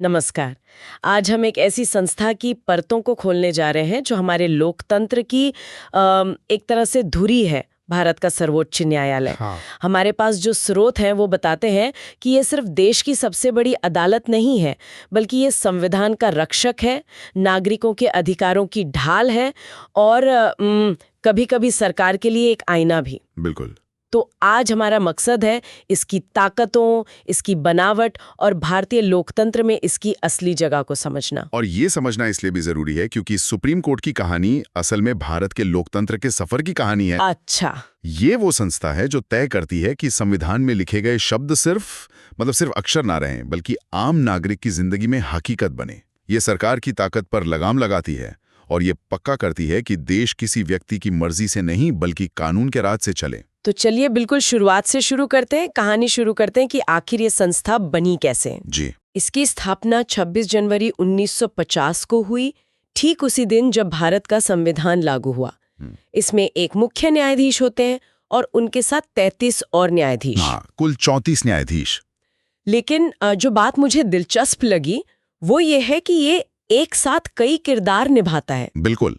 नमस्कार। आज हम एक ऐसी संस्था की परतों को खोलने जा रहे हैं जो हमारे लोकतंत्र की एक तरह से धुरी है, भारत का सर्वोच्च न्यायालय। हाँ। हमारे पास जो स्रोत हैं वो बताते हैं कि ये सिर्फ देश की सबसे बड़ी अदालत नहीं है, बल्कि ये संविधान का रक्षक है, नागरिकों के अधिकारों की ढाल है और कभी-कभी सरकार के लिए एक आईना भी। बिल्कुल। तो आज हमारा मकसद है इसकी ताकतों, इसकी बनावट और भारतीय लोकतंत्र में इसकी असली जगह को समझना। और ये समझना इसलिए भी जरूरी है क्योंकि सुप्रीम कोर्ट की कहानी असल में भारत के लोकतंत्र के सफर की कहानी है। अच्छा। ये वो संस्था है जो तय करती है कि संविधान में लिखे गए शब्द सिर्फ अक्षर ना रहें, बल्कि आम नागरिक की जिंदगी में हकीकत बने। ये सरकार की ताकत पर लगाम लगाती है और ये पक्का करती है कि देश किसी व्यक्ति की मर्जी से नहीं बल्कि कानून के राज से चले। तो चलिए बिल्कुल शुरुआत से शुरू करते हैं, कहानी शुरू करते हैं कि आखिर ये संस्था बनी कैसे। जी। इसकी स्थापना 26 जनवरी 1950 को हुई, ठीक उसी दिन जब भारत का संविधान लागू हुआ। इसमें एक मुख्य न्यायाधीश होते हैं और उनके साथ 33 और न्यायाधीश। हाँ, कुल 34 न्यायाधीश। लेकिन जो बात मुझे दिलचस्प लगी वो ये है कि ये एक साथ कई किरदार निभाता है। बिल्कुल।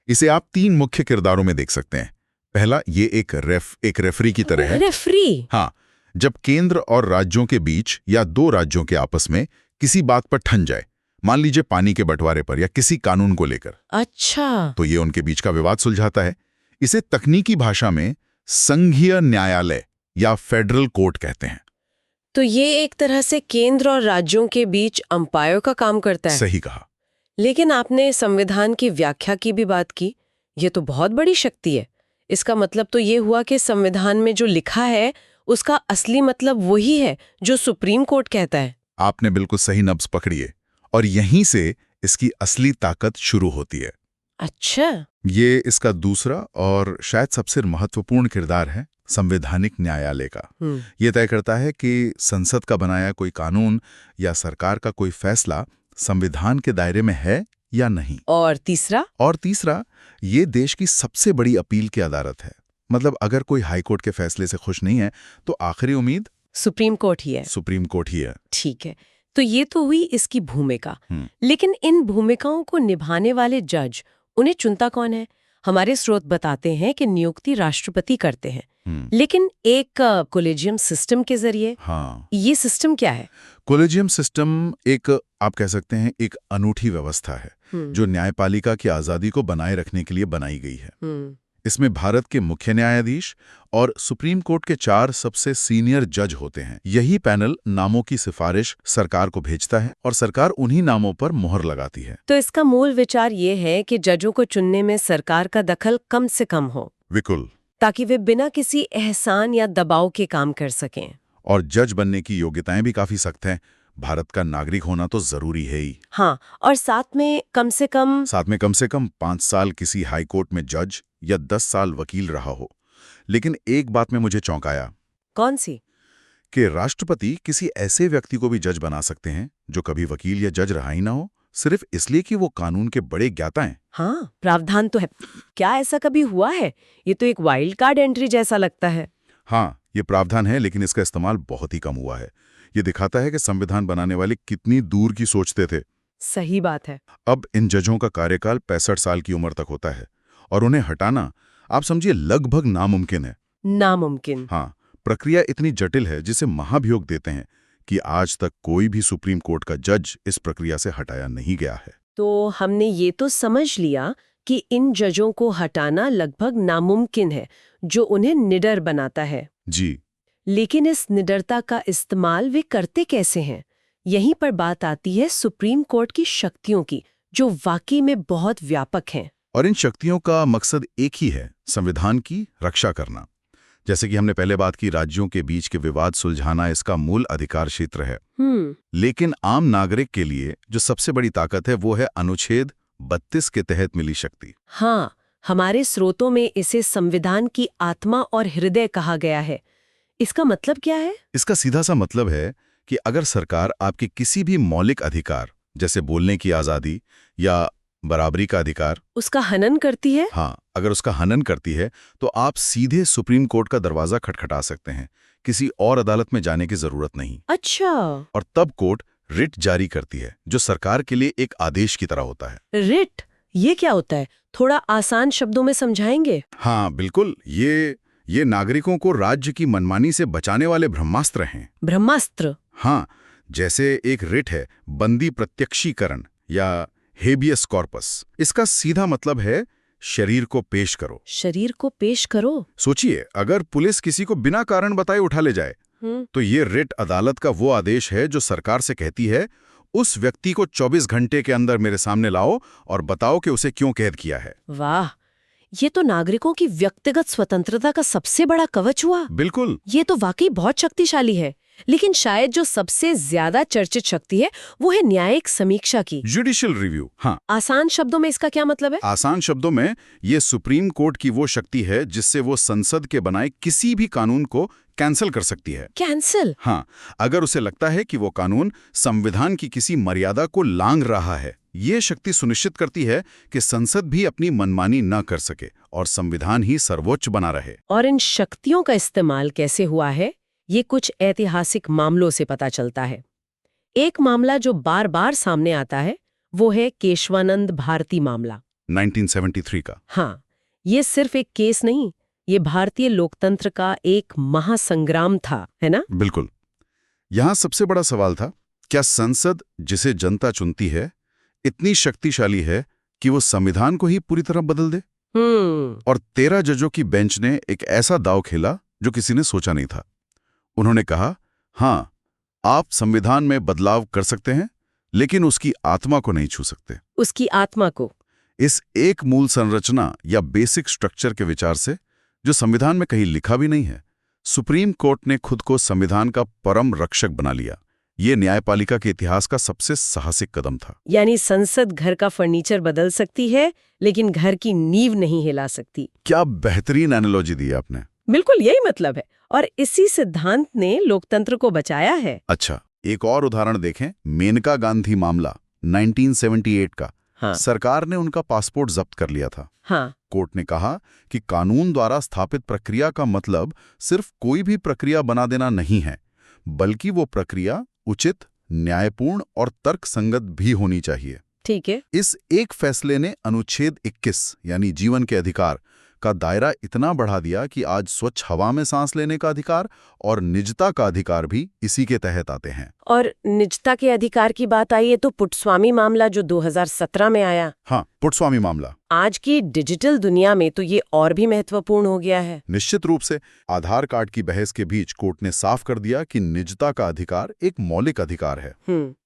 इसे आप 3 मुख्य किरदारों में देख सकते हैं। पहला, ये एक रेफरी की तरह है। रेफरी? हाँ, जब केंद्र और राज्यों के बीच या 2 राज्यों के आपस में किसी बात पर ठन जाए, मान लीजिए पानी के बंटवारे पर या किसी कानून को लेकर, अच्छा। तो ये उनके बीच का विवाद सुलझाता है। इसे तकनीकी भाषा में संघीय न्यायालय या फेडरल कोर्ट कहते हैं। तो ये एक तरह से केंद्र और राज्यों के बीच अंपायर का काम करता है। सही कहा। लेकिन आपने संविधान की व्याख्या की भी बात की, ये तो बहुत बड़ी शक्ति है। इसका मतलब तो ये हुआ कि संविधान में जो लिखा है उसका असली मतलब वही है जो सुप्रीम कोर्ट कहता है। आपने बिल्कुल सही नब्ज पकड़ी है और यहीं से इसकी असली ताकत शुरू होती है। अच्छा। ये इसका दूसरा और शायद सबसे महत्वपूर्ण किरदार है संवैधानिक न्यायालय का। ये तय करता है कि संसद का बनाया कोई कानून या सरकार का कोई फैसला संविधान के दायरे में है या नहीं। और तीसरा, ये देश की सबसे बड़ी अपील की अदालत है। मतलब अगर कोई हाईकोर्ट के फैसले से खुश नहीं है तो आखिरी उम्मीद सुप्रीम कोर्ट ही है। सुप्रीम कोर्ट ही है। ठीक है, तो ये तो हुई इसकी भूमिका। लेकिन इन भूमिकाओं को निभाने वाले जज, उन्हें चुनता कौन है? हमारे स्रोत बताते हैं कि नियुक्ति राष्ट्रपति करते हैं, लेकिन एक कोलेजियम सिस्टम के जरिए। हाँ। ये सिस्टम क्या है? कोलेजियम सिस्टम एक, आप कह सकते हैं, एक अनूठी व्यवस्था है जो न्यायपालिका की आजादी को बनाए रखने के लिए बनाई गई है। इसमें भारत के मुख्य न्यायाधीश और सुप्रीम कोर्ट के 4 सबसे सीनियर जज होते हैं। यही पैनल नामों की सिफारिश सरकार को भेजता है और सरकार उन्हीं नामों पर मोहर लगाती है। तो इसका मूल विचार ये है कि जजों को चुनने में सरकार का दखल कम से कम हो। बिल्कुल। ताकि वे बिना किसी एहसान या दबाव के काम कर सकें। और जज बनने की योग्यताएं भी काफी सख्त हैं। भारत का नागरिक होना तो जरूरी है ही। हाँ, और साथ में कम से कम 5 साल किसी हाई कोर्ट में जज या 10 साल वकील रहा हो। लेकिन एक बात में मुझे चौंकाया। कौन सी? कि राष्ट्रपति किसी ऐसे व्यक्ति को भी जज बना सकते हैं जो कभी वकील या जज रहा ही ना हो, सिर्फ इसलिए कि वो कानून के बड़े ज्ञाता हैं। हाँ, प्रावधान तो है। क्या ऐसा कभी हुआ है? ये तो एक वाइल्ड कार्ड एंट्री जैसा लगता है। हाँ, ये प्रावधान है, लेकिन इसका इस्तेमाल बहुत ही कम हुआ है। ये दिखाता है कि संविधान बनाने वाले कितनी दूर की सोचते थे। सही बात है। अब इन जजों का कार्यकाल 65 साल की उम्र तक होता है और उन्हें हटाना, आप समझिए, लगभग नामुमकिन है। नामुमकिन? हाँ, प्रक्रिया इतनी जटिल है जिसे महाभियोग देते हैं कि आज तक कोई भी सुप्रीम कोर्ट का जज इस प्रक्रिया से हटाया नहीं गया है। तो हमने ये तो समझ लिया कि इन जजों को हटाना लगभग नामुमकिन है, जो उन्हें निडर बनाता है। जी। लेकिन इस निडरता का इस्तेमाल वे करते कैसे हैं? यहीं पर बात आती है सुप्रीम कोर्ट की शक्तियों की, जो वाकई में बहुत व्यापक हैं। और इन शक्तियों का मकसद एक ही है, संविधान की रक्षा करना। जैसे कि हमने पहले बात की, राज्यों के बीच के विवाद सुलझाना इसका मूल अधिकार क्षेत्र है। लेकिन आम नागरिक के लिए जो सबसे बड़ी ताकत है वो है अनुच्छेद 32 के तहत मिली शक्ति। हाँ, हमारे स्रोतों में इसे संविधान की आत्मा और हृदय कहा गया है। इसका मतलब क्या है? इसका सीधा सा मतलब है कि अगर सरकार आपके किसी भी मौलिक अधिकार, जैसे बोलने की आजादी या बराबरी का अधिकार, उसका हनन करती है। हाँ, अगर उसका हनन करती है तो आप सीधे सुप्रीम कोर्ट का दरवाजा खटखटा सकते हैं। किसी और अदालत में जाने की जरूरत नहीं। अच्छा। और तब कोर्ट रिट जारी करती है, जो सरकार के लिए एक आदेश की तरह होता है। रिट, ये क्या होता है? थोड़ा आसान शब्दों में समझाएंगे? हाँ बिल्कुल, ये नागरिकों को राज्य की मनमानी से बचाने वाले ब्रह्मास्त्र हैं। ब्रह्मास्त्र? हाँ, जैसे एक रिट है बंदी प्रत्यक्षीकरण या हेबियस कॉर्पस। इसका सीधा मतलब है शरीर को पेश करो। शरीर को पेश करो? सोचिए, अगर पुलिस किसी को बिना कारण बताए उठा ले जाए, तो ये रिट अदालत का वो आदेश है जो सरकार से कहती है उस व्यक्ति को 24 घंटे के अंदर मेरे सामने लाओ और बताओ कि उसे क्यों कैद किया है। वाह, ये तो नागरिकों की व्यक्तिगत स्वतंत्रता का सबसे बड़ा कवच हुआ। बिल्कुल। ये तो वाकई बहुत शक्तिशाली है। लेकिन शायद जो सबसे ज्यादा चर्चित शक्ति है वो है न्यायिक समीक्षा की, जुडिशियल रिव्यू। हाँ, आसान शब्दों में इसका क्या मतलब है? आसान शब्दों में ये सुप्रीम कोर्ट की वो शक्ति है जिससे वो संसद के बनाए किसी भी कानून को कैंसिल कर सकती है। कैंसिल? हाँ, अगर उसे लगता है कि वो कानून संविधान की किसी मर्यादा को लांघ रहा है। ये शक्ति सुनिश्चित करती है कि संसद भी अपनी मनमानी न कर सके और संविधान ही सर्वोच्च बना रहे। और इन शक्तियों का इस्तेमाल कैसे हुआ है, ये कुछ ऐतिहासिक मामलों से पता चलता है। एक मामला जो बार बार सामने आता है वो है केशवानंद भारती मामला, 1973 का। हाँ, ये सिर्फ एक केस नहीं, ये भारतीय लोकतंत्र का एक महासंग्राम था, है ना? बिल्कुल। यहां सबसे बड़ा सवाल था, क्या संसद जिसे जनता चुनती है इतनी शक्तिशाली है कि वो संविधान को ही पूरी तरह बदल दे? और 13 जजों की बेंच ने एक ऐसा दांव खेला जो किसी ने सोचा नहीं था। उन्होंने कहा, हाँ, आप संविधान में बदलाव कर सकते हैं, लेकिन उसकी आत्मा को नहीं छू सकते। उसकी आत्मा को? इस एक मूल संरचना या बेसिक स्ट्रक्चर के विचार से, जो संविधान में कहीं लिखा भी नहीं है, सुप्रीम कोर्ट ने खुद को संविधान का परम रक्षक बना लिया। ये न्यायपालिका के इतिहास का सबसे साहसिक कदम था। यानी संसद घर का फर्नीचर बदल सकती है, लेकिन घर की नींव नहीं हिला सकती। क्या बेहतरीन एनालॉजी दी आपने। बिल्कुल यही मतलब है, और इसी सिद्धांत ने लोकतंत्र को बचाया है। अच्छा, एक और उदाहरण देखें, मेनका गांधी मामला 1978 का। हाँ। सरकार ने उनका पासपोर्ट जब्त कर लिया था। हाँ। कोर्ट ने कहा कि कानून द्वारा स्थापित प्रक्रिया का मतलब सिर्फ कोई भी प्रक्रिया बना देना नहीं है, बल्कि वो प्रक्रिया उचित, न्यायपूर्ण और तर्कसंगत भी होनी चाहिए। ठीक है। इस एक फैसले ने अनुच्छेद 21 यानी जीवन के अधिकार का दायरा इतना बढ़ा दिया कि आज स्वच्छ हवा में सांस लेने का अधिकार और निजता का अधिकार भी इसी के तहत आते हैं। और निजता के अधिकार की बात आई है तो पुट्टस्वामी मामला जो 2017 में आया। हाँ, पुट्टस्वामी मामला। आज की डिजिटल दुनिया में तो ये और भी महत्वपूर्ण हो गया है। निश्चित रूप से। आधार कार्ड की बहस के बीच कोर्ट ने साफ कर दिया कि निजता का अधिकार एक मौलिक अधिकार है।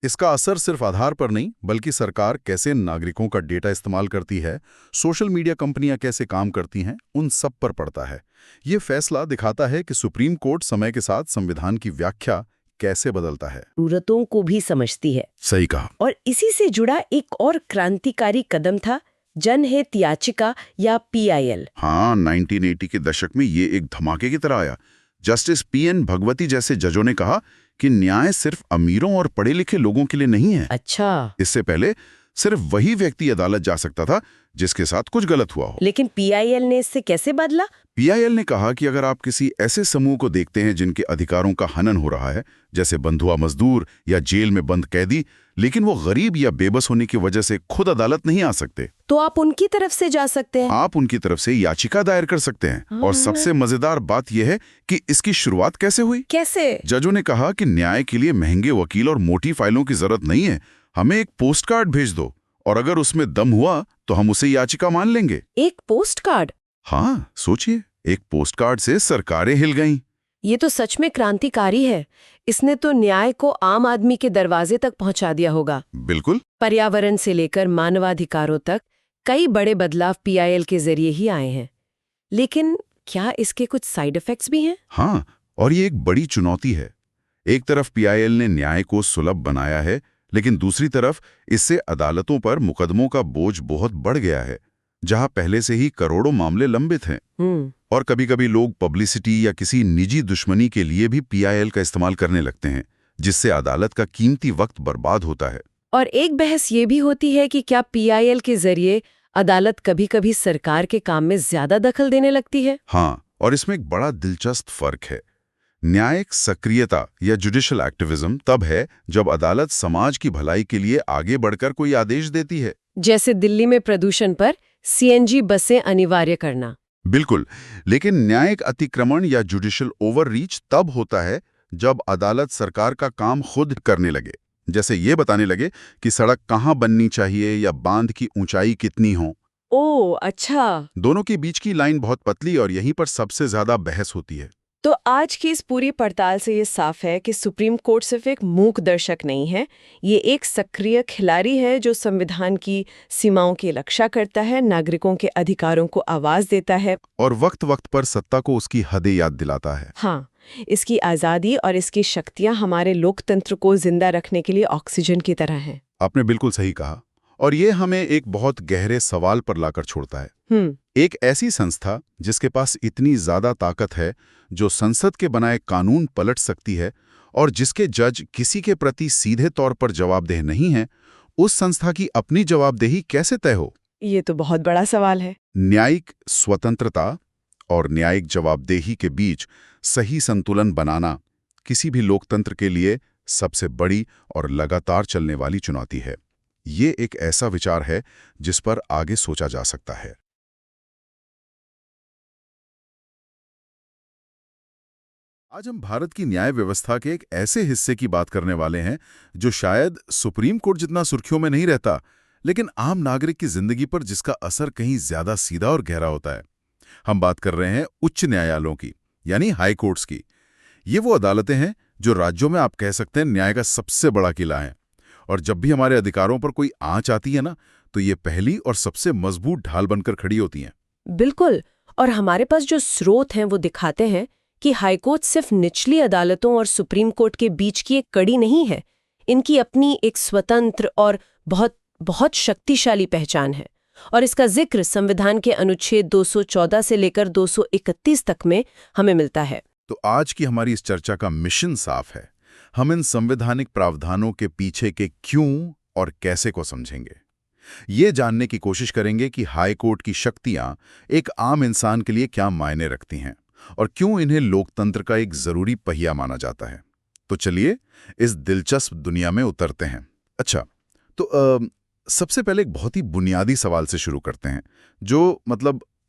इसका असर सिर्फ आधार पर नहीं, बल्कि सरकार कैसे नागरिकों का डेटा इस्तेमाल करती है, सोशल मीडिया कंपनियां कैसे काम करती हैं, उन सब पर पड़ता है। ये फैसला दिखाता है कि सुप्रीम कोर्ट समय के साथ संविधान की व्याख्या कैसे बदलता है, जरूरतों को भी समझती है। सही कहा। और इसी से जुड़ा एक और क्रांतिकारी कदम था जनहित याचिका या PIL। हाँ, 1980 के दशक में ये एक धमाके की तरह आया। जस्टिस PN भगवती जैसे जजों ने कहा कि न्याय सिर्फ अमीरों और पढ़े लिखे लोगों के लिए नहीं है। अच्छा। इससे पहले सिर्फ वही व्यक्ति अदालत जा सकता था जिसके साथ कुछ गलत हुआ हो। लेकिन PIL ने इससे कैसे बदला? PIL ने कहा कि अगर आप किसी ऐसे समूह को देखते हैं जिनके अधिकारों का हनन हो रहा है, जैसे बंधुआ मजदूर या जेल में बंद कैदी, लेकिन वो गरीब या बेबस होने की वजह से खुद अदालत नहीं आ सकते, तो आप उनकी तरफ से जा सकते हैं। आप उनकी तरफ से याचिका दायर कर सकते हैं। और सबसे मजेदार बात यह है कि इसकी शुरुआत कैसे हुई। कैसे? जजों ने कहा कि न्याय के लिए महंगे वकील और मोटी फाइलों की जरूरत नहीं है, हमें एक पोस्ट कार्ड भेज दो और अगर उसमें दम हुआ तो हम उसे याचिका मान लेंगे। एक पोस्ट कार्ड? हाँ, सोचिए, एक पोस्ट कार्ड से सरकारें हिल गईं। ये तो सच में क्रांतिकारी है। इसने तो न्याय को आम आदमी के दरवाजे तक पहुंचा दिया होगा। बिल्कुल। पर्यावरण से लेकर मानवाधिकारों तक कई बड़े बदलाव PIL के जरिए ही आए हैं। लेकिन क्या इसके कुछ साइड इफेक्ट्स भी हैं? हाँ, और ये एक बड़ी चुनौती है। एक तरफ PIL ने न्याय को सुलभ बनाया है, लेकिन दूसरी तरफ इससे अदालतों पर मुकदमों का बोझ बहुत बढ़ गया है, जहां पहले से ही करोड़ों मामले लंबित हैं। और कभी-कभी लोग पब्लिसिटी या किसी निजी दुश्मनी के लिए भी PIL का इस्तेमाल करने लगते हैं, जिससे अदालत का कीमती वक्त बर्बाद होता है। और एक बहस ये भी होती है कि क्या PIL के जरिए अदालत कभी-कभी सरकार के काम में ज्यादा दखल देने लगती है। हाँ, और इसमें एक बड़ा दिलचस्प फर्क है। न्यायिक सक्रियता या जुडिशियल एक्टिविज्म तब है जब अदालत समाज की भलाई के लिए आगे बढ़कर कोई आदेश देती है। जैसे दिल्ली में प्रदूषण पर सीएनजी बसें अनिवार्य करना। बिल्कुल, लेकिन न्यायिक अतिक्रमण या जुडिशियल ओवररीच तब होता है जब अदालत सरकार का काम खुद करने लगे। जैसे ये बताने लगे कि सड़क कहाँ बननी चाहिए या बांध की ऊंचाई कितनी हो। ओह अच्छा। दोनों के बीच की लाइन बहुत पतली और यहीं पर सबसे ज्यादा बहस होती है। तो आज की इस पूरी पड़ताल से ये साफ है कि सुप्रीम कोर्ट सिर्फ एक मूक दर्शक नहीं है, ये एक सक्रिय खिलाड़ी है जो संविधान की सीमाओं की रक्षा करता है, नागरिकों के अधिकारों को आवाज देता है और वक्त वक्त पर सत्ता को उसकी हदें याद दिलाता है। हाँ, इसकी आज़ादी और इसकी शक्तियां हमारे लोकतंत्र को जिंदा रखने के लिए ऑक्सीजन की तरह हैं। आपने बिल्कुल सही कहा, और ये हमें एक बहुत गहरे सवाल पर लाकर छोड़ता है। एक ऐसी संस्था जिसके पास इतनी ज्यादा ताकत है, जो संसद के बनाए कानून पलट सकती है और जिसके जज किसी के प्रति सीधे तौर पर जवाबदेह नहीं हैं, उस संस्था की अपनी जवाबदेही कैसे तय हो? ये तो बहुत बड़ा सवाल है। न्यायिक स्वतंत्रता और न्यायिक जवाबदेही के बीच सही संतुलन बनाना किसी भी लोकतंत्र के लिए सबसे बड़ी और लगातार चलने वाली चुनौती है। ये एक ऐसा विचार है जिस पर आगे सोचा जा सकता है। आज हम भारत की न्याय व्यवस्था के एक ऐसे हिस्से की बात करने वाले हैं जो शायद सुप्रीम कोर्ट जितना सुर्खियों में नहीं रहता, लेकिन आम नागरिक की जिंदगी पर जिसका असर कहीं ज्यादा सीधा और गहरा होता है। हम बात कर रहे हैं उच्च न्यायालयों की, यानी हाई कोर्ट्स की। ये वो अदालतें हैं जो राज्यों में आप कह सकते हैं न्याय का सबसे बड़ा किला है, और जब भी हमारे अधिकारों पर कोई आंच आती है ना, तो ये पहली और सबसे मजबूत ढाल बनकर खड़ी होती हैं। बिल्कुल, और हमारे पास जो स्रोत हैं वो दिखाते हैं कि हाईकोर्ट सिर्फ निचली अदालतों और सुप्रीम कोर्ट के बीच की एक कड़ी नहीं है, इनकी अपनी एक स्वतंत्र और बहुत बहुत शक्तिशाली पहचान है। और इसका जिक्र संविधान के अनुच्छेद 214 से लेकर 231 तक में हमें मिलता है। तो आज की हमारी इस चर्चा का मिशन साफ है। हम इन संवैधानिक प्रावधानों के पीछे के क्यों और कैसे को समझेंगे। ये जानने की कोशिश करेंगे कि हाई कोर्ट की शक्तियां एक आम इंसान के लिए क्या मायने रखती हैं और क्यों इन्हें लोकतंत्र का एक जरूरी पहिया माना जाता है। तो चलिए इस दिलचस्प दुनिया में उतरते हैं। अच्छा, तो सबसे पहले एक बहुत ही बुनियादी सवाल से शुरू करते हैं, जो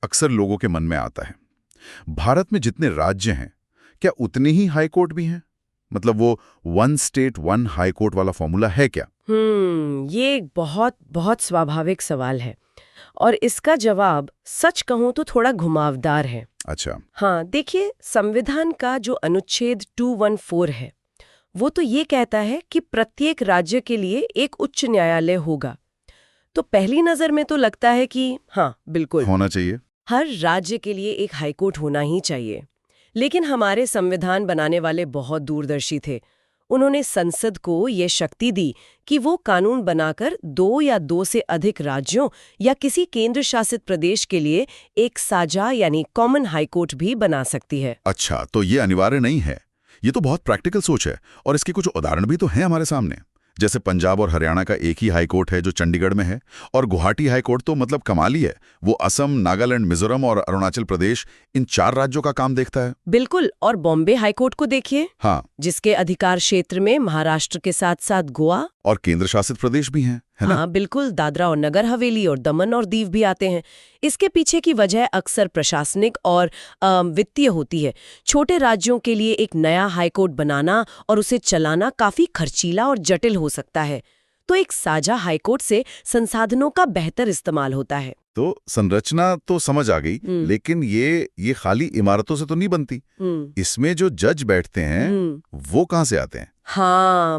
अक्सर लोगों के मन में आता है। भारत में जितने राज्य हैं, क्या उतने ही हाई कोर्ट भी हैं? वो one state one high court वाला फॉर्मूला है क्या? ये एक बहुत बहुत स्वाभाविक सवाल है, और इसका जवाब सच कहूं तो थोड़ा घुमावदार है। अच्छा। हाँ, देखिए, संविधान का जो अनुच्छेद 214 है, वो तो ये कहता है कि प्रत्येक राज्य के लिए एक उच्च न्यायालय होगा। तो पहली नजर में तो लगता है कि हाँ, बिल्कुल होना चाहिए। हर राज्य के लिए एक हाईकोर्ट होना ही चाहिए। लेकिन हमारे संविधान बनाने वाले बहुत दूरदर्शी थे। उन्होंने संसद को ये शक्ति दी कि वो कानून बनाकर 2 या 2 से अधिक राज्यों या किसी केंद्र शासित प्रदेश के लिए एक साझा यानी कॉमन हाईकोर्ट भी बना सकती है। अच्छा, तो ये अनिवार्य नहीं है। ये तो बहुत प्रैक्टिकल सोच है, और इसके कुछ उदाहरण भी तो हैं हमारे सामने। जैसे पंजाब और हरियाणा का एक ही हाई कोर्ट है जो चंडीगढ़ में है, और गुवाहाटी हाई कोर्ट तो कमाल ही है। वो असम, नागालैंड, मिजोरम और अरुणाचल प्रदेश, इन 4 राज्यों का काम देखता है। बिल्कुल, और बॉम्बे हाई कोर्ट को देखिए। हाँ, जिसके अधिकार क्षेत्र में महाराष्ट्र के साथ साथ गोवा और केंद्र शासित प्रदेश भी हैं, है ना? हाँ, बिल्कुल, दादरा और नगर हवेली और दमन और दीव भी आते हैं। इसके पीछे की वजह अक्सर प्रशासनिक और वित्तीय होती है। छोटे राज्यों के लिए एक नया हाईकोर्ट बनाना और उसे चलाना काफी खर्चीला और जटिल हो सकता है। तो एक साझा हाईकोर्ट से संसाधनों का बेहतर इस्तेमाल होता है। तो संरचना तो समझ आ गई, लेकिन ये खाली इमारतों से तो नहीं बनती। इसमें जो जज बैठते हैं वो कहाँ से आते हैं? हाँ,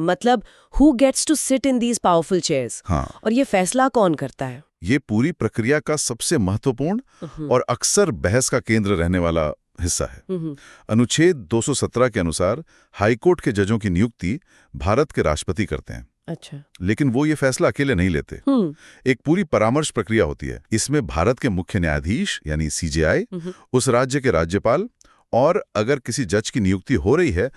who gets to sit in these powerful chairs? हाँ, और ये फैसला कौन करता है? ये पूरी प्रक्रिया का सबसे महत्वपूर्ण और अक्सर बहस का केंद्र रहने वाला हिस्सा है। अनुच्छेद 217 के अनुसार हाईकोर्ट के जजों की नियुक्ति भारत के राष्ट्रपति करते हैं। अच्छा। लेकिन वो ये फैसला अकेले नहीं लेते। एक पूरी परामर्श प्रक्रिया होती है। इसमें भारत के मुख्य न्यायाधीश यानी सीजेआई, उस राज्य के राज्यपाल, और अगर किसी जज की नियुक्ति हो रही है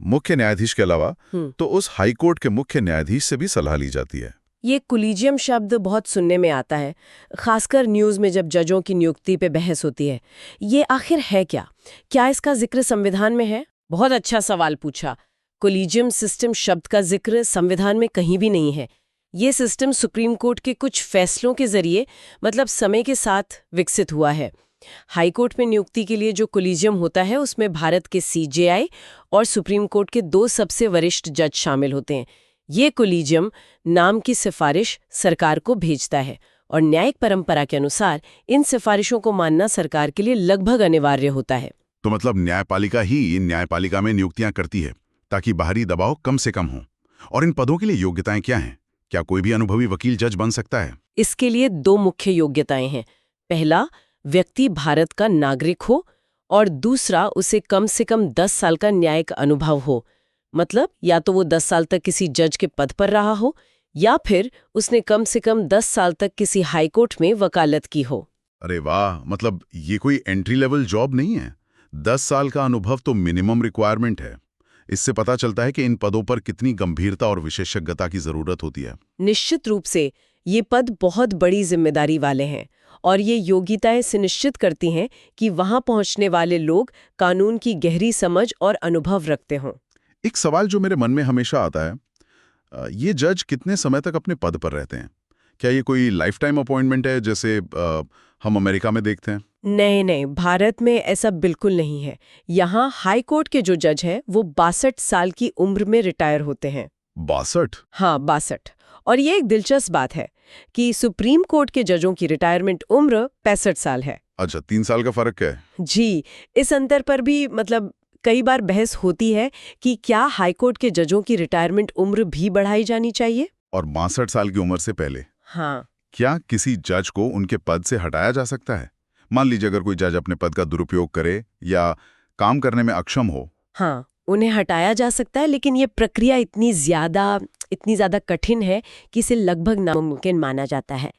मुख्य न्यायाधीश के अलावा, तो उस हाईकोर्ट के मुख्य न्यायाधीश से भी सलाह ली जाती है। ये कोलिजियम शब्द बहुत सुनने में आता है, खासकर न्यूज़ में जब जजों की नियुक्ति पे बहस होती है। ये आखिर है क्या? क्या इसका जिक्र संविधान में है? बहुत अच्छा सवाल पूछा। कोलिजियम सिस्टम शब्द का जिक्र संविधान में कहीं भी नहीं है। ये सिस्टम सुप्रीम कोर्ट के कुछ फैसलों के जरिए मतलब समय के साथ विकसित हुआ है। हाई कोर्ट में नियुक्ति के लिए जो कोलिजियम होता है उसमें भारत के सीजेआई और सुप्रीम कोर्ट के 2 सबसे वरिष्ठ जज शामिल होते हैं। ये कोलिजियम नाम की सिफारिश सरकार को भेजता है और न्यायिक परंपरा के अनुसार इन सिफारिशों को मानना सरकार के लिए लगभग अनिवार्य होता है। तो मतलब न्यायपालिका ही न्यायपालिका में नियुक्तियां करती है ताकि बाहरी दबाव कम से कम हो। और इन पदों के लिए योग्यताएं क्या हैं? क्या कोई भी अनुभवी वकील जज बन सकता है? इसके लिए 2 मुख्य योग्यताएं हैं। पहला, व्यक्ति भारत का नागरिक हो और दूसरा, उसे कम से कम 10 साल का न्यायिक अनुभव हो। मतलब या तो वो 10 साल तक किसी जज के पद पर रहा हो या फिर उसने कम से कम 10 साल तक किसी हाई कोर्ट में वकालत की हो। अरे वाह, मतलब ये कोई एंट्री लेवल जॉब नहीं है। 10 साल का अनुभव तो मिनिमम रिक्वायरमेंट है। इससे पता चलता है कि इन पदों पर कितनी गंभीरता और विशेषज्ञता की जरूरत होती है। निश्चित रूप से ये पद बहुत बड़ी जिम्मेदारी वाले हैं और ये योग्यताएं सुनिश्चित करती हैं कि वहां पहुंचने वाले लोग कानून की गहरी समझ और अनुभव रखते हों। एक सवाल जो मेरे मन में हमेशा आता है, ये जज कितने समय तक अपने पद पर रहते हैं? क्या ये कोई लाइफ टाइम अपॉइंटमेंट है जैसे हम अमेरिका में देखते हैं? नहीं नहीं, भारत में ऐसा बिल्कुल नहीं है। यहाँ हाई कोर्ट के जो जज हैं वो 62 साल की उम्र में रिटायर होते हैं। 62? हाँ, 62। और ये एक दिलचस्प बात है कि सुप्रीम कोर्ट के जजों की रिटायरमेंट उम्र 65 साल है। अच्छा, 3 साल का फर्क है। जी, इस अंतर पर भी मतलब कई बार बहस होती है कि क्या हाई कोर्ट के जजों की रिटायरमेंट उम्र भी बढ़ाई जानी चाहिए। और 62 साल की उम्र से पहले हाँ, क्या किसी जज को उनके पद से हटाया जा सकता है? मान लीजिए अगर कोई जज अपने पद का दुरुपयोग करे या काम करने में अक्षम हो। हाँ, उन्हें हटाया जा सकता है, लेकिन ये प्रक्रिया इतनी ज्यादा कठिन है कि इसे लगभग नामुमकिन माना जाता है।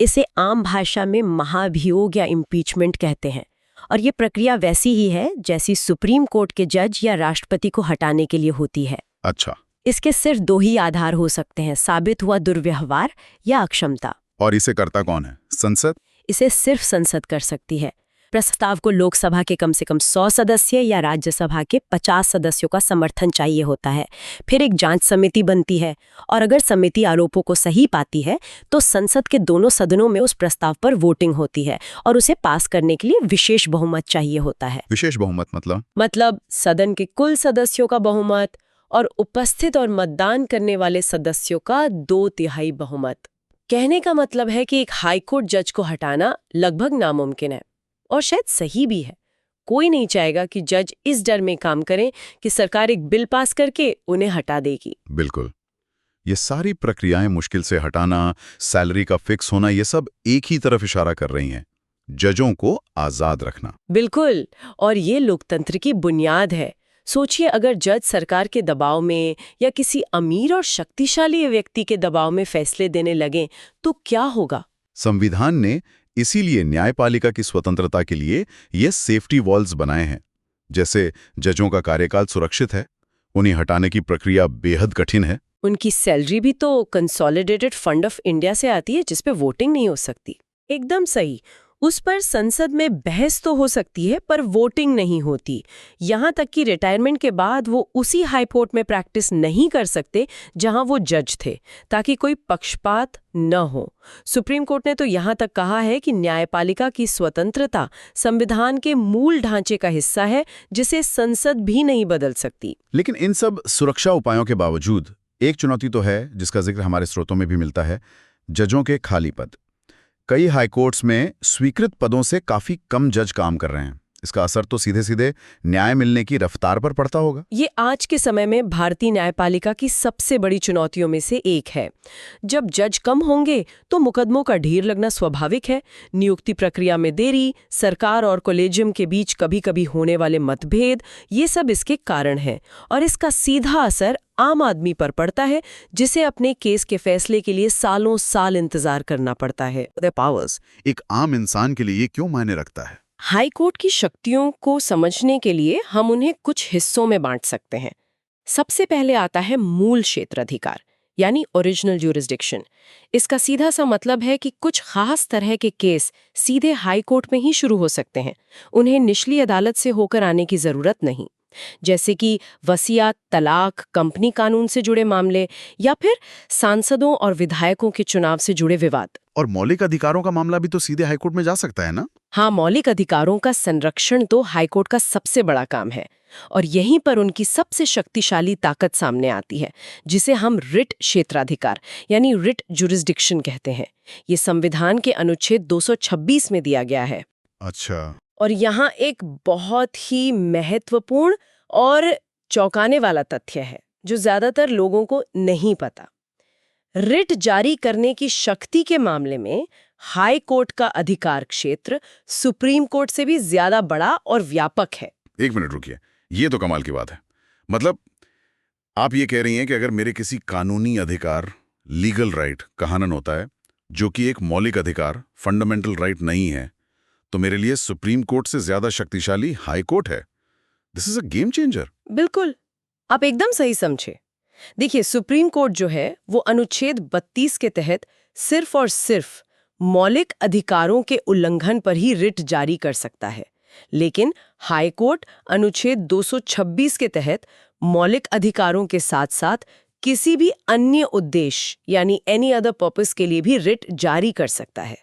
इसे आम भाषा में महाभियोग या इम्पीचमेंट कहते हैं और ये प्रक्रिया वैसी ही है जैसी सुप्रीम कोर्ट के जज या राष्ट्रपति को हटाने के लिए होती है। अच्छा। इसके सिर्फ 2 ही आधार हो सकते हैं, साबित हुआ दुर्व्यवहार या अक्षमता। और इसे करता कौन है? संसद? इसे सिर्फ संसद कर सकती है। प्रस्ताव को लोकसभा के कम से कम 100 सदस्य या राज्यसभा के 50 सदस्यों का समर्थन चाहिए होता है। फिर एक जांच समिति बनती है और अगर समिति आरोपों को सही पाती है तो संसद के दोनों सदनों में उस प्रस्ताव पर वोटिंग होती है और उसे पास करने के लिए विशेष बहुमत चाहिए होता है। विशेष बहुमत मतलब सदन के कुल सदस्यों का बहुमत और उपस्थित और मतदान करने वाले सदस्यों का 2/3 बहुमत। कहने का मतलब है कि एक हाईकोर्ट जज को हटाना लगभग नामुमकिन है और शायद सही भी है। कोई नहीं चाहेगा कि जज इस डर में काम करें कि सरकार एक बिल पास करके उन्हें हटा देगी। बिल्कुल। ये सारी प्रक्रियाएं मुश्किल से हटाना, सैलरी का फिक्स होना, ये सब एक ही तरफ इशारा कर रही हैं, जजों को आजाद रखना। बिल्कुल, और ये लोकतंत्र की बुनियाद है। सोचिए अगर जज सरकार के दबाव में या किसी अमीर और शक्तिशाली व्यक्ति के दबाव में फैसले देने लगें तो क्या होगा? संविधान ने इसीलिए न्यायपालिका की स्वतंत्रता के लिए ये सेफ्टी वॉल्स बनाए हैं। जैसे जजों का कार्यकाल सुरक्षित है, उन्हें हटाने की प्रक्रिया बेहद कठिन है। उनकी सैलरी भी तो कंसोलिडेटेड फंड ऑफ इंडिया से आती है जिस पे वोटिंग नहीं हो सकती। एकदम सही। उस पर संसद में बहस तो हो सकती है पर वोटिंग नहीं होती। यहाँ तक कि रिटायरमेंट के बाद वो उसी हाई कोर्ट में प्रैक्टिस नहीं कर सकते जहाँ वो जज थे, ताकि कोई पक्षपात न हो। सुप्रीम कोर्ट ने तो यहाँ तक कहा है कि न्यायपालिका की स्वतंत्रता संविधान के मूल ढांचे का हिस्सा है जिसे संसद भी नहीं बदल सकती। लेकिन इन सब सुरक्षा उपायों के बावजूद एक चुनौती तो है जिसका जिक्र हमारे स्रोतों में भी मिलता है, जजों के खाली पद। कई हाईकोर्ट्स में स्वीकृत पदों से काफी कम जज काम कर रहे हैं। इसका असर तो सीधे सीधे न्याय मिलने की रफ्तार पर पड़ता होगा। ये आज के समय में भारतीय न्यायपालिका की सबसे बड़ी चुनौतियों में से एक है। जब जज कम होंगे तो मुकदमों का ढेर लगना स्वाभाविक है। नियुक्ति प्रक्रिया में देरी, सरकार और कॉलेजियम के बीच कभी-कभी होने वाले मतभेद, ये सब इसके कारण है और इसका सीधा असर आम आदमी पर पड़ता है जिसे अपने केस के फैसले के लिए सालों साल इंतजार करना पड़ता है। पावर्स एक आम इंसान के लिए क्यों मायने रखता है? हाई कोर्ट की शक्तियों को समझने के लिए हम उन्हें कुछ हिस्सों में बांट सकते हैं। सबसे पहले आता है मूल क्षेत्र अधिकार, यानी ओरिजिनल ज्यूरिसडिक्शन। इसका सीधा सा मतलब है कि कुछ खास तरह के केस सीधे हाई कोर्ट में ही शुरू हो सकते हैं, उन्हें निचली अदालत से होकर आने की जरूरत नहीं। जैसे कि वसीयत, तलाक, कंपनी कानून से जुड़े मामले या फिर सांसदों और विधायकों के चुनाव से जुड़े विवाद। और मौलिक अधिकारों का मामला भी तो सीधे हाईकोर्ट में जा सकता है ना? हाँ, मौलिक अधिकारों का संरक्षण तो हाईकोर्ट का सबसे बड़ा काम है और यहीं पर उनकी सबसे शक्तिशाली ताकत सामने आती है, जिसे हम रिट क्षेत्राधिकार यानी रिट जुरिस्डिक्शन कहते हैं। ये संविधान के अनुच्छेद 226 में दिया गया है। अच्छा। और यहाँ एक बहुत ही महत्वपूर्ण और चौंकाने वाला तथ्य है जो ज्यादातर लोगों को नहीं पता। रिट जारी करने की शक्ति के मामले में हाई कोर्ट का अधिकार क्षेत्र सुप्रीम कोर्ट से भी ज्यादा बड़ा और व्यापक है। एक मिनट रुकिए, ये तो कमाल की बात है। मतलब आप ये कह रही हैं कि अगर मेरे किसी कानूनी अधिकार, लीगल राइट का हनन होता है, जो कि एक मौलिक अधिकार, फंडामेंटल राइट नहीं है, तो मेरे लिए सुप्रीम कोर्ट से ज्यादा शक्तिशाली हाई कोर्ट है। This is a game changer. बिल्कुल, आप एकदम सही समझे। देखिए, सुप्रीम कोर्ट जो है वो अनुच्छेद 32 के तहत सिर्फ और सिर्फ मौलिक अधिकारों के उल्लंघन पर ही रिट जारी कर सकता है, लेकिन हाई कोर्ट अनुच्छेद 226 के तहत मौलिक अधिकारों के साथ साथ किसी भी अन्य उद्देश्य यानी एनी अदर पर्पस के लिए भी रिट जारी कर सकता है।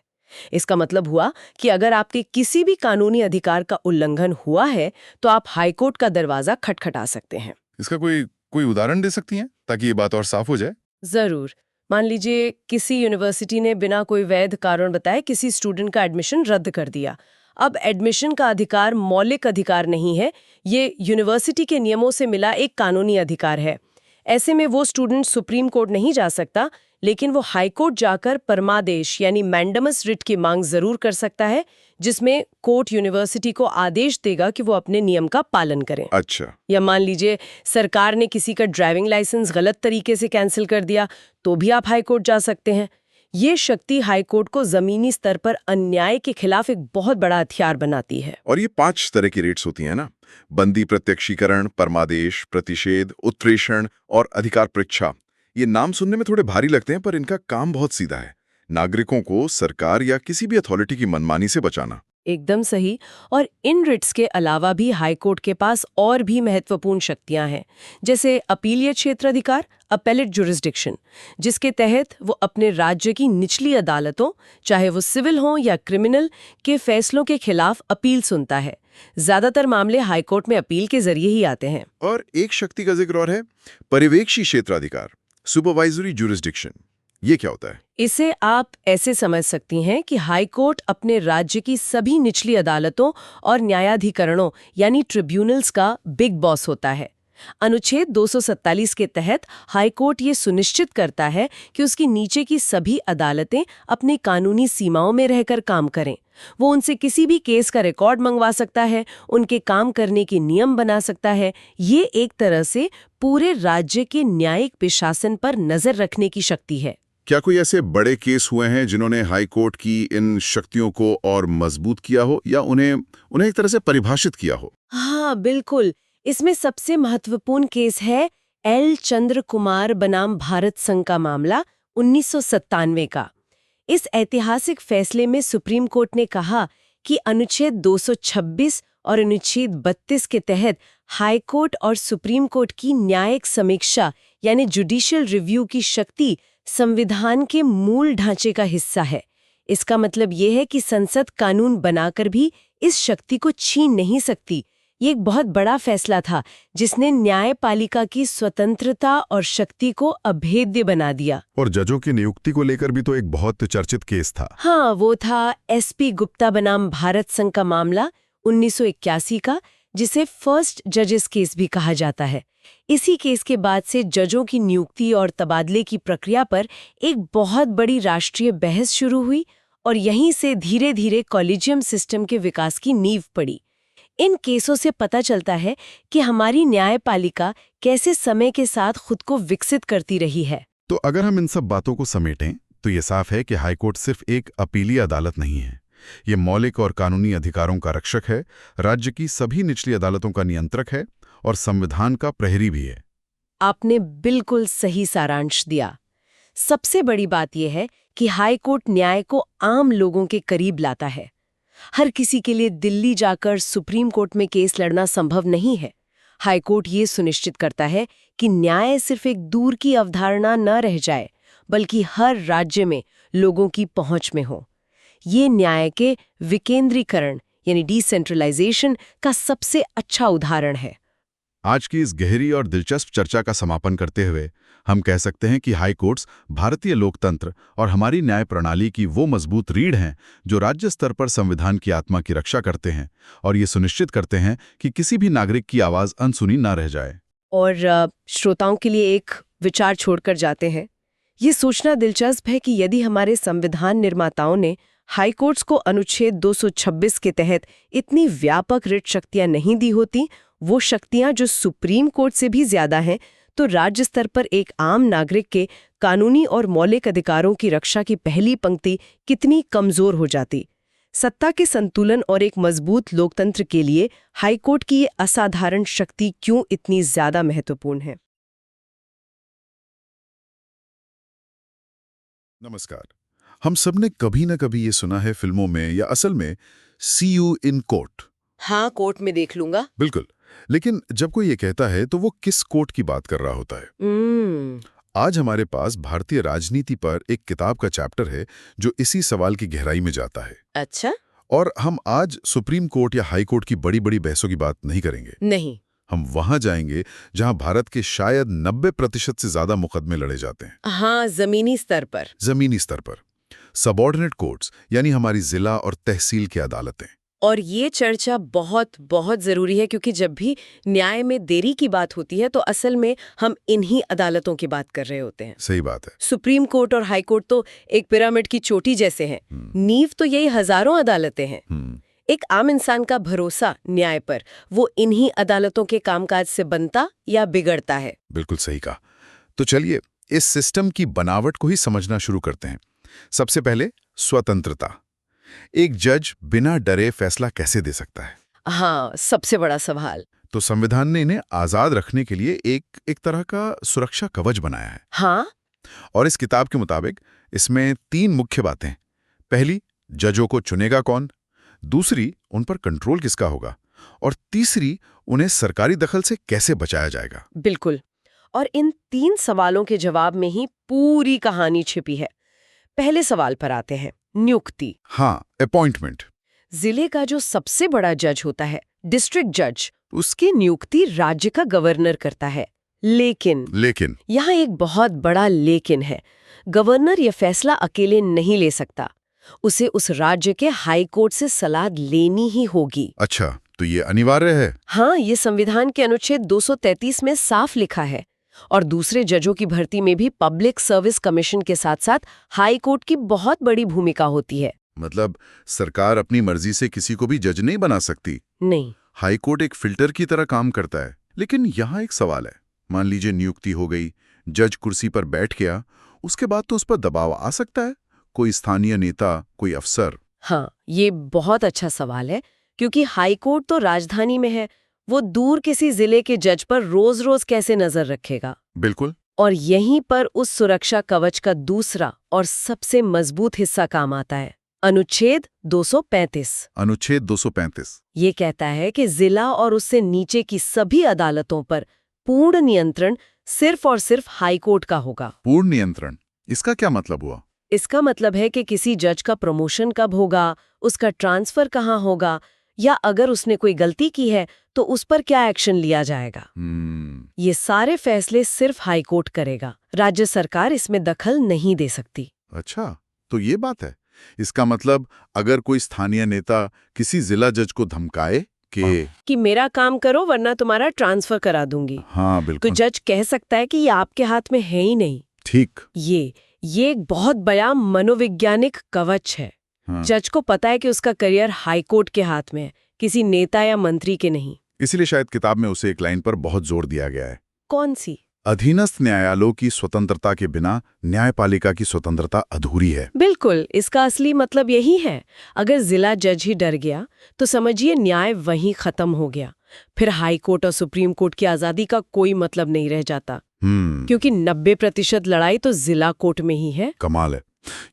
इसका मतलब हुआ कि अगर आपके किसी भी कानूनी अधिकार का उल्लंघन हुआ है तो आप हाईकोर्ट का दरवाजा खटखटा सकते हैं। इसका कोई उदाहरण दे सकती हैं ताकि ये बात और साफ हो जाए? जरूर। मान लीजिए किसी यूनिवर्सिटी ने बिना कोई वैध कारण बताए किसी स्टूडेंट का एडमिशन रद्द कर दिया। अब एडमिशन का अधिकार मौलिक अधिकार नहीं है, ये यूनिवर्सिटी के नियमों से मिला एक कानूनी अधिकार है। ऐसे में वो स्टूडेंट सुप्रीम कोर्ट नहीं जा सकता, लेकिन वो हाई कोर्ट जाकर परमादेश यानी मैंडमस रिट की मांग जरूर कर सकता है, जिसमें कोर्ट यूनिवर्सिटी को आदेश देगा कि वो अपने नियम का पालन करें। अच्छा। या मान लीजिए सरकार ने किसी का ड्राइविंग लाइसेंस गलत तरीके से कैंसिल कर दिया, तो भी आप हाई कोर्ट जा सकते हैं। ये शक्ति हाई कोर्ट को जमीनी स्तर पर अन्याय के खिलाफ एक बहुत बड़ा हथियार बनाती है। और ये 5 तरह की रेट्स होती हैं ना? बंदी प्रत्यक्षीकरण, परमादेश, प्रतिषेध, उत्प्रेषण और अधिकार परीक्षा। ये नाम सुनने में थोड़े भारी लगते हैं, पर इनका काम बहुत सीधा है। नागरिकों को सरकार या किसी भी अथॉरिटी की मनमानी से बचाना। एकदम सही। और इन रिट्स के अलावा भी हाई कोर्ट के पास और भी महत्वपूर्ण शक्तियां हैं, जैसे अपीलीय क्षेत्राधिकार, अपेलेट जुरिस्डिक्शन, जिसके तहत वो अपने राज्य की निचली अदालतों, चाहे वो सिविल हों या क्रिमिनल, के फैसलों के खिलाफ अपील सुनता है। ज्यादातर मामले हाई कोर्ट में अपील के जरिए ही आते हैं। और एक शक्ति का जिक्र और है, पर्यवेक्षी क्षेत्राधिकार, सुपरवाइजरी जुरिस्डिक्शन। ये क्या होता है? इसे आप ऐसे समझ सकती हैं कि हाई कोर्ट अपने राज्य की सभी निचली अदालतों और न्यायाधिकरणों यानी ट्रिब्यूनल्स का बिग बॉस होता है। अनुच्छेद 247 के तहत हाई कोर्ट ये सुनिश्चित करता है कि उसकी नीचे की सभी अदालतें अपनी कानूनी सीमाओं में रहकर काम करें। वो उनसे किसी भी केस का रिकॉर्ड मंगवा सकता है, उनके काम करने के नियम बना सकता है। ये एक तरह से पूरे राज्य के न्यायिक प्रशासन पर नजर रखने की शक्ति है। क्या कोई ऐसे बड़े केस हुए हैं जिन्होंने हाई कोर्ट की इन शक्तियों को और मजबूत किया हो या उन्हें एक तरह से परिभाषित किया हो? हाँ, बिल्कुल। इसमें सबसे महत्वपूर्ण केस है एल चंद्र कुमार बनाम भारत संघ का मामला 1997 का। इस ऐतिहासिक फैसले में सुप्रीम कोर्ट ने कहा कि अनुच्छेद 226 और अनुच्छेद 32 के तहत हाई कोर्ट और सुप्रीम कोर्ट की न्यायिक समीक्षा यानी जुडिशियल रिव्यू की शक्ति संविधान के मूल ढांचे का हिस्सा है। इसका मतलब ये है कि संसद कानून बनाकर भी इस शक्ति को छीन नहीं सकती। ये एक बहुत बड़ा फैसला था जिसने न्यायपालिका की स्वतंत्रता और शक्ति को अभेद्य बना दिया। और जजों की नियुक्ति को लेकर भी तो एक बहुत चर्चित केस था। हाँ, वो था एसपी गुप्ता बनाम भारत संघ का मामला 1981 का, जिसे फर्स्ट जजेस केस भी कहा जाता है। इसी केस के बाद से जजों की नियुक्ति और तबादले की प्रक्रिया पर एक बहुत बड़ी राष्ट्रीय बहस शुरू हुई और यहीं से धीरे धीरे कॉलेजियम सिस्टम के विकास की नींव पड़ी। इन केसों से पता चलता है कि हमारी न्यायपालिका कैसे समय के साथ खुद को विकसित करती रही है। तो अगर हम इन सब बातों को समेटें तो ये साफ है कि हाईकोर्ट सिर्फ एक अपीलीय अदालत नहीं है। ये मौलिक और कानूनी अधिकारों का रक्षक है, राज्य की सभी निचली अदालतों का नियंत्रक है और संविधान का प्रहरी भी है। आपने बिल्कुल सही सारांश दिया। सबसे बड़ी बात यह है कि हाई कोर्ट न्याय को आम लोगों के करीब लाता है। हर किसी के लिए दिल्ली जाकर सुप्रीम कोर्ट में केस लड़ना संभव नहीं है। हाईकोर्ट ये सुनिश्चित करता है कि न्याय सिर्फ एक दूर की अवधारणा न रह जाए, बल्कि हर राज्य में लोगों की पहुंच में हो। ये न्याय के विकेंद्रीकरण यानी डिसेंट्रलाइजेशन का सबसे अच्छा उदाहरण है। आज की इस गहरी और दिलचस्प चर्चा का समापन करते हुए हम कह सकते हैं कि हाई कोर्ट्स भारतीय लोकतंत्र और हमारी न्याय प्रणाली की वो मजबूत रीढ़ हैं जो राज्य स्तर पर संविधान की आत्मा की रक्षा करते हैं और ये सुनिश्चित करते हैं कि किसी भी नागरिक की आवाज अनसुनी ना रह जाए। और श्रोताओं के लिए एक विचार छोड़कर जाते हैं। ये सोचना दिलचस्प है कि यदि हमारे संविधान निर्माताओं ने हाई कोर्ट्स को अनुच्छेद 226 के तहत इतनी व्यापक रिट शक्तियां नहीं दी होती, वो शक्तियां जो सुप्रीम कोर्ट से भी ज्यादा हैं, तो राज्य स्तर पर एक आम नागरिक के कानूनी और मौलिक अधिकारों की रक्षा की पहली पंक्ति कितनी कमजोर हो जाती। सत्ता के संतुलन और एक मजबूत लोकतंत्र के लिए हाईकोर्ट की ये असाधारण शक्ति क्यों इतनी ज्यादा महत्वपूर्ण है? नमस्कार। हम सबने कभी न कभी ये सुना है फिल्मों में या असल में सी यू इन कोर्ट। हाँ, कोर्ट में देख लूंगा। बिल्कुल, लेकिन जब कोई ये कहता है तो वो किस कोर्ट की बात कर रहा होता है? आज हमारे पास भारतीय राजनीति पर एक किताब का चैप्टर है जो इसी सवाल की गहराई में जाता है। अच्छा। और हम आज सुप्रीम कोर्ट या हाई कोर्ट की बड़ी बड़ी बहसों की बात नहीं करेंगे। नहीं, हम वहां जाएंगे जहां भारत के शायद 90% से ज्यादा मुकदमे लड़े जाते हैं। हाँ, जमीनी स्तर पर। जमीनी स्तर पर सबऑर्डिनेट कोर्ट्स यानी हमारी जिला और तहसील की अदालतें। और ये चर्चा बहुत बहुत जरूरी है, क्योंकि जब भी न्याय में देरी की बात होती है तो असल में हम इन्हीं अदालतों की बात कर रहे होते हैं। सही बात है। सुप्रीम कोर्ट और हाई कोर्ट तो एक पिरामिड की चोटी जैसे हैं। नींव तो यही हजारों अदालतें हैं। एक आम इंसान का भरोसा न्याय पर वो इन्हीं अदालतों के कामकाज से बनता या बिगड़ता है। बिल्कुल सही कहा। तो चलिए इस सिस्टम की बनावट को ही समझना शुरू करते हैं। सबसे पहले स्वतंत्रता। एक जज बिना डरे फैसला कैसे दे सकता है? हाँ, सबसे बड़ा सवाल। तो संविधान ने इन्हें आजाद रखने के लिए एक तरह का सुरक्षा कवच बनाया है। हाँ। और इस किताब के मुताबिक इसमें 3 मुख्य बातें। पहली, जजों को चुनेगा कौन? दूसरी, उन पर कंट्रोल किसका होगा? और तीसरी, उन्हें सरकारी दखल से कैसे बचाया जाएगा? बिल्कुल। और इन 3 सवालों के जवाब में ही पूरी कहानी छिपी है। पहले सवाल पर आते हैं, नियुक्ति। हाँ, अपॉइंटमेंट। जिले का जो सबसे बड़ा जज होता है, डिस्ट्रिक्ट जज, उसकी नियुक्ति राज्य का गवर्नर करता है। लेकिन यहाँ एक बहुत बड़ा लेकिन है। गवर्नर यह फैसला अकेले नहीं ले सकता, उसे उस राज्य के हाई कोर्ट से सलाह लेनी ही होगी। अच्छा, तो ये अनिवार्य है? हाँ, ये संविधान के अनुच्छेद 233 में साफ लिखा है। और दूसरे जजों की भर्ती में भी पब्लिक सर्विस कमीशन के साथ साथ हाई कोर्ट की बहुत बड़ी भूमिका होती है। मतलब सरकार अपनी मर्जी से किसी को भी जज नहीं बना सकती? नहीं। हाई कोर्ट एक फिल्टर की तरह काम करता है। लेकिन यहाँ एक सवाल है, मान लीजिए नियुक्ति हो गई, जज कुर्सी पर बैठ गया, उसके बाद तो उस पर दबाव आ सकता है? कोई स्थानीय नेता, कोई अफसर? हाँ, ये बहुत अच्छा सवाल है, क्योंकि हाई कोर्ट तो राजधानी में है। वो दूर किसी जिले के जज पर रोज रोज कैसे नजर रखेगा? बिल्कुल। और यहीं पर उस सुरक्षा कवच का दूसरा और सबसे मजबूत हिस्सा काम आता है, अनुच्छेद 235। अनुच्छेद 235 ये कहता है कि जिला और उससे नीचे की सभी अदालतों पर पूर्ण नियंत्रण सिर्फ और सिर्फ हाई कोर्ट का होगा। पूर्ण नियंत्रण, इसका क्या मतलब हुआ? इसका मतलब है कि किसी जज का प्रमोशन कब होगा, उसका ट्रांसफर कहाँ होगा, या अगर उसने कोई गलती की है तो उस पर क्या एक्शन लिया जाएगा। ये सारे फैसले सिर्फ हाई कोर्ट करेगा, राज्य सरकार इसमें दखल नहीं दे सकती। अच्छा, तो ये बात है। इसका मतलब अगर कोई स्थानीय नेता किसी जिला जज को धमकाए कि मेरा काम करो वरना तुम्हारा ट्रांसफर करा दूंगी, हाँ बिल्कुल, तो जज कह सकता है कि ये आपके हाथ में है ही नहीं। ठीक। ये एक बहुत बड़ा मनोवैज्ञानिक कवच है। हाँ। जज को पता है कि उसका करियर हाई कोर्ट के हाथ में है, किसी नेता या मंत्री के नहीं। इसलिए शायद किताब में उसे एक लाइन पर बहुत जोर दिया गया है। कौन सी? अधीनस्थ न्यायालयों की स्वतंत्रता के बिना न्यायपालिका की स्वतंत्रता अधूरी है। बिल्कुल, इसका असली मतलब यही है। अगर जिला जज ही डर गया तो समझिए न्याय वहीं खत्म हो गया। फिर हाई कोर्ट और सुप्रीम कोर्ट की आजादी का कोई मतलब नहीं रह जाता, क्योंकि 90% लड़ाई तो जिला कोर्ट में ही है। कमाल है।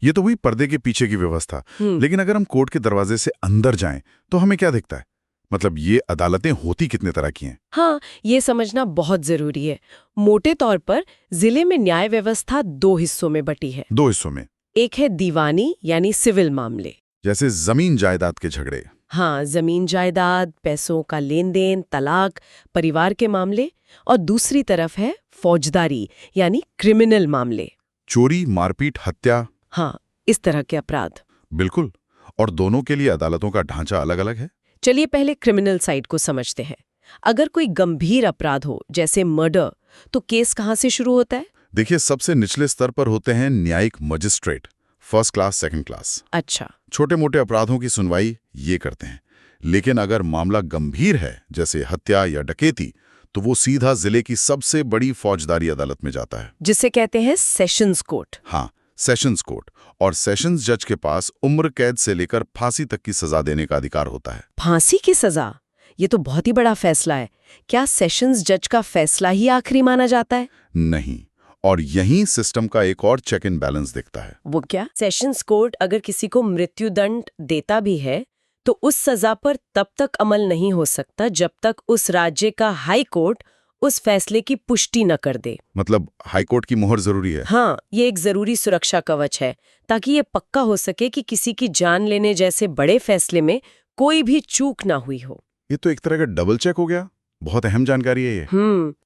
ये तो हुई पर्दे के पीछे की व्यवस्था। लेकिन अगर हम कोर्ट के दरवाजे से अंदर जाएं तो हमें क्या दिखता है? मतलब ये अदालतें होती कितने तरह की हैं? हाँ, ये समझना बहुत जरूरी है। मोटे तौर पर जिले में न्याय व्यवस्था 2 हिस्सों में बटी है। 2 हिस्सों में। एक है दीवानी यानी सिविल मामले। जैसे जमीन जायदाद के झगड़े। हाँ, जमीन जायदाद, पैसों का लेन देन, तलाक, परिवार के मामले। और दूसरी तरफ है फौजदारी यानी क्रिमिनल मामले। चोरी, मारपीट, हत्या। हाँ, इस तरह के अपराध। बिल्कुल। और दोनों के लिए अदालतों का ढांचा अलग-अलग है। चलिए पहले क्रिमिनल साइड को समझते हैं। अगर कोई गंभीर अपराध हो जैसे मर्डर, तो केस कहाँ से शुरू होता है? देखिए, सबसे निचले स्तर पर होते हैं न्यायिक magistrate, first class, second class. अच्छा। छोटे मोटे अपराधों की सुनवाई ये करते हैं। लेकिन अगर मामला गंभीर है जैसे हत्या या डकैती, तो वो सीधा जिले की सबसे बड़ी फौजदारी अदालत में जाता है, जिसे कहते हैं सेशंस कोर्ट। हाँ, सेशंस कोर्ट। और सेशंस जज के पास उम्र कैद से लेकर फांसी तक की सजा देने का अधिकार होता है। फांसी की सजा? ये तो बहुत ही बड़ा फैसला है। क्या सेशंस जज का फैसला ही आखिरी माना जाता है? नहीं, और यहीं सिस्टम का एक और चेक इन बैलेंस दिखता है। वो क्या? सेशंस कोर्ट अगर किसी को मृत्युदंड देता भी है, तो उस सजा पर तब तक अमल नहीं हो सकता जब तक उस राज्य का हाई कोर्ट उस फैसले की पुष्टि न कर दे। मतलब हाईकोर्ट की मोहर जरूरी है। हाँ, ये एक जरूरी सुरक्षा कवच है, ताकि ये पक्का हो सके कि किसी की जान लेने जैसे बड़े फैसले में कोई भी चूक ना हुई हो। ये तो एक तरह का डबल चेक हो गया। बहुत अहम जानकारी है ये।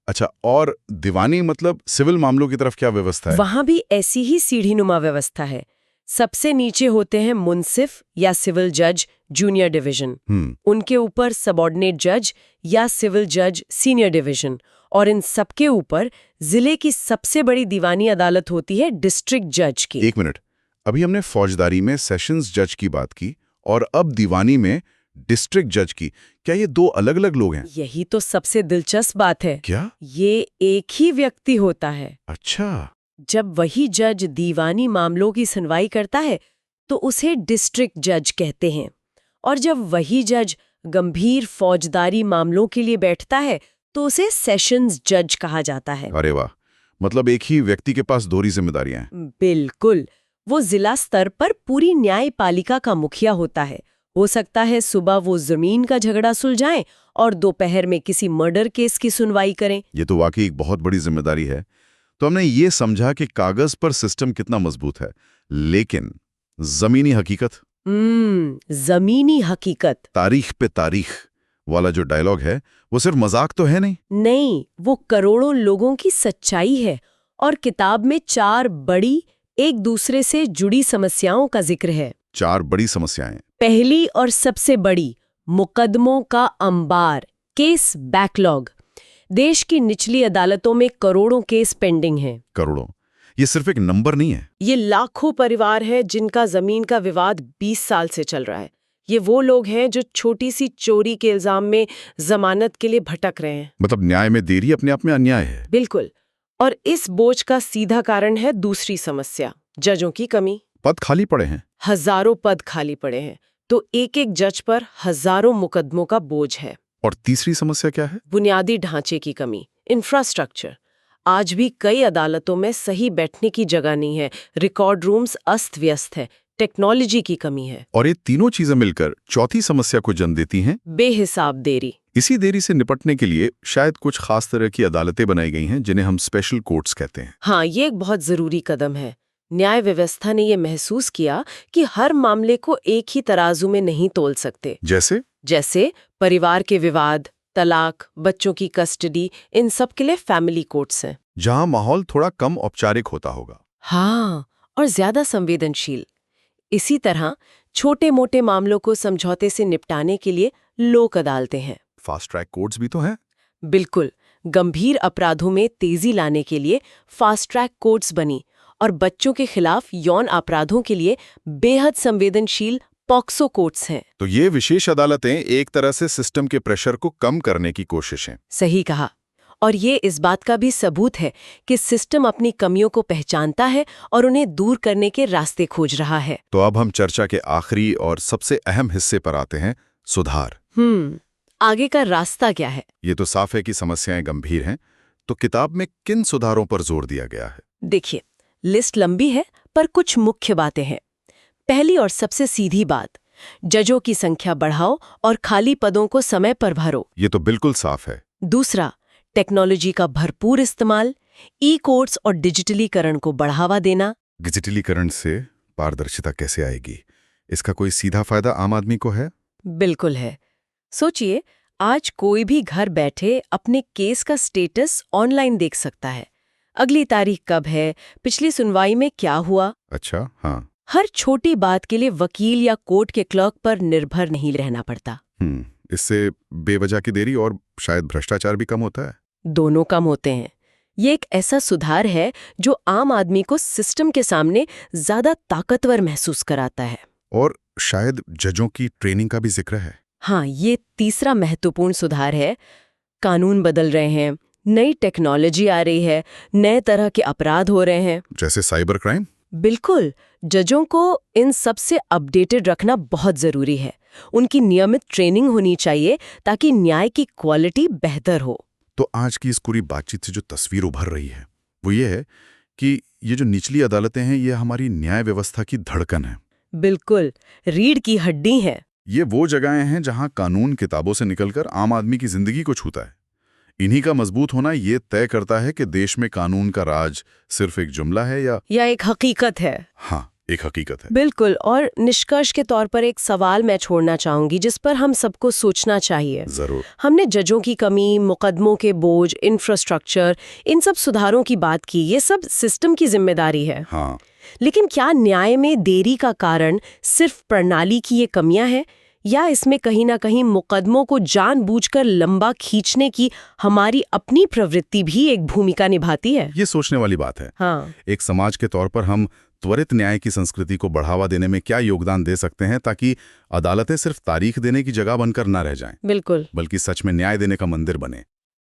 अच्छा, और दीवानी मतलब सिविल मामलों की तरफ क्या व्यवस्था है? वहां भी ऐसी ही सीढ़ीनुमा व्यवस्था है। सबसे नीचे होते हैं मुंसिफ या सिविल जज जूनियर डिवीजन, उनके ऊपर सबऑर्डिनेट जज या सिविल जज सीनियर डिवीजन, और इन सबके ऊपर जिले की सबसे बड़ी दीवानी अदालत होती है डिस्ट्रिक्ट जज की। एक मिनट, अभी हमने फौजदारी में सेशंस जज की बात की और अब दीवानी में डिस्ट्रिक्ट जज की। क्या ये 2 अलग-अलग लोग हैं? यही तो सबसे दिलचस्प बात है। क्या ये एक ही व्यक्ति होता है। अच्छा। जब वही जज दीवानी मामलों की सुनवाई करता है तो उसे डिस्ट्रिक्ट जज कहते हैं, और जब वही जज गंभीर फौजदारी मामलों के लिए बैठता है तो उसे सेशंस जज कहा जाता है। अरे वाह, मतलब एक ही व्यक्ति के पास 2 जिम्मेदारियां हैं। बिल्कुल। वो जिला स्तर पर पूरी न्यायपालिका का मुखिया होता है। हो सकता है सुबह वो जमीन का झगड़ा सुलझाएं और दोपहर में किसी मर्डर केस की सुनवाई करें। ये तो वाकई एक बहुत बड़ी जिम्मेदारी है। तो हमने ये समझा कि कागज पर सिस्टम कितना मजबूत है, लेकिन जमीनी हकीकत, जमीनी हकीकत, तारीख पे तारीख वाला जो डायलॉग है, वो सिर्फ मजाक तो है नहीं। नहीं, वो करोड़ों लोगों की सच्चाई है। और किताब में 4 बड़ी एक दूसरे से जुड़ी समस्याओं का जिक्र है। 4 बड़ी समस्याएं। पहली और सबसे बड़ी, मुकदमों का अंबार, केस बैकलॉग। देश की निचली अदालतों में करोड़ों केस पेंडिंग हैं। करोड़ों, ये सिर्फ एक नंबर नहीं है। ये लाखों परिवार है जिनका जमीन का विवाद 20 साल से चल रहा है। ये वो लोग हैं जो छोटी सी चोरी के इल्जाम में जमानत के लिए भटक रहे हैं। मतलब न्याय में देरी अपने आप में अन्याय है। बिल्कुल। और इस बोझ का सीधा कारण है दूसरी समस्या, जजों की कमी। पद खाली पड़े हैं। हजारों पद खाली पड़े हैं, तो एक एक जज पर हजारों मुकदमों का बोझ है। और तीसरी समस्या क्या है? बुनियादी ढांचे की कमी, इंफ्रास्ट्रक्चर। आज भी कई अदालतों में सही बैठने की जगह नहीं है, रिकॉर्ड रूम्स अस्त व्यस्त है, टेक्नोलॉजी की कमी है। और ये तीनों चीजें मिलकर चौथी समस्या को जन्म देती हैं, बेहिसाब देरी। इसी देरी से निपटने के लिए शायद कुछ खास तरह की अदालतें बनाई गई हैं जिन्हें हम स्पेशल कोर्ट्स कहते हैं। हाँ, ये एक बहुत जरूरी कदम है। न्याय व्यवस्था ने ये महसूस किया कि हर मामले को एक ही तराजू में नहीं तोल सकते। जैसे परिवार के विवाद, तलाक, बच्चों की कस्टडी, इन सब के लिए फैमिली कोर्ट्स हैं, जहां माहौल थोड़ा कम औपचारिक होता होगा। हाँ, और ज्यादा संवेदनशील। इसी तरह छोटे मोटे मामलों को समझौते से निपटाने के लिए लोक अदालतें हैं। फास्ट ट्रैक कोर्ट्स भी तो हैं। बिल्कुल। गंभीर अपराधों में तेजी लाने के लिए फास्ट ट्रैक कोर्ट्स बनी, और बच्चों के खिलाफ यौन अपराधों के लिए बेहद संवेदनशील पॉक्सो कोर्ट्स हैं। तो ये विशेष अदालतें एक तरह से सिस्टम के प्रेशर को कम करने की कोशिश है। सही कहा। और ये इस बात का भी सबूत है कि सिस्टम अपनी कमियों को पहचानता है और उन्हें दूर करने के रास्ते खोज रहा है। तो अब हम चर्चा के आखिरी और सबसे अहम हिस्से पर आते हैं, सुधार। आगे का रास्ता क्या है? ये तो साफ है कि समस्याएं गंभीर हैं, तो किताब में किन सुधारों पर जोर दिया गया है? देखिए, लिस्ट लंबी है पर कुछ मुख्य बातें हैं। पहली और सबसे सीधी बात, जजों की संख्या बढ़ाओ और खाली पदों को समय पर भरो। ये तो बिल्कुल साफ है। दूसरा, टेक्नोलॉजी का भरपूर इस्तेमाल, ई कोर्ट्स और डिजिटलीकरण को बढ़ावा देना। डिजिटलीकरण से पारदर्शिता कैसे आएगी? इसका कोई सीधा फायदा आम आदमी को है? बिल्कुल है। सोचिए, आज कोई भी घर बैठे अपने केस का स्टेटस ऑनलाइन देख सकता है। अगली तारीख कब है, पिछली सुनवाई में क्या हुआ। अच्छा, हाँ। हर छोटी बात के लिए वकील या कोर्ट के क्लर्क पर निर्भर नहीं रहना पड़ता। इससे बेवजह की देरी और शायद भ्रष्टाचार भी कम होता है। दोनों कम होते हैं। ये एक ऐसा सुधार है जो आम आदमी को सिस्टम के सामने ज्यादा ताकतवर महसूस कराता है। और शायद जजों की ट्रेनिंग का भी जिक्र है। हाँ, ये तीसरा महत्वपूर्ण सुधार है। कानून बदल रहे हैं, नई टेक्नोलॉजी आ रही है, नए तरह के अपराध हो रहे हैं। जैसे साइबर क्राइम? बिल्कुल। जजों को इन सब से अपडेटेड रखना बहुत जरूरी है। उनकी नियमित ट्रेनिंग होनी चाहिए ताकि न्याय की क्वालिटी बेहतर हो। तो आज की इस पूरी बातचीत से जो तस्वीर उभर रही है वो ये है कि ये जो निचली अदालतें हैं ये हमारी न्याय व्यवस्था की धड़कन है। बिल्कुल, रीढ़ की हड्डी है। ये वो जगहें हैं जहां कानून किताबों से निकलकर आम आदमी की जिंदगी को छूता है। इन्हीं का मजबूत होना ये तय करता है कि देश में कानून का राज सिर्फ एक जुमला है या एक हकीकत है। हाँ, एक हकीकत है। बिल्कुल। और निष्कर्ष के तौर पर एक सवाल मैं छोड़ना चाहूंगी जिस पर हम सबको सोचना चाहिए। जरूर। हमने जजों की कमी, मुकदमों के बोझ, इंफ्रास्ट्रक्चर, इन सब सुधारों की बात की। ये सब सिस्टम की जिम्मेदारी है। हाँ। लेकिन क्या न्याय में देरी का कारण सिर्फ प्रणाली की ये कमियां हैं, या इसमें कहीं ना कहीं मुकदमों को जानबूझकर लंबा खींचने की हमारी अपनी प्रवृत्ति भी एक भूमिका निभाती है? ये सोचने वाली बात है। हाँ। एक समाज के तौर पर हम त्वरित न्याय की संस्कृति को बढ़ावा देने में क्या योगदान दे सकते हैं ताकि अदालतें सिर्फ तारीख देने की जगह बनकर ना रह जाएं, बिल्कुल, बल्कि सच में न्याय देने का मंदिर बने।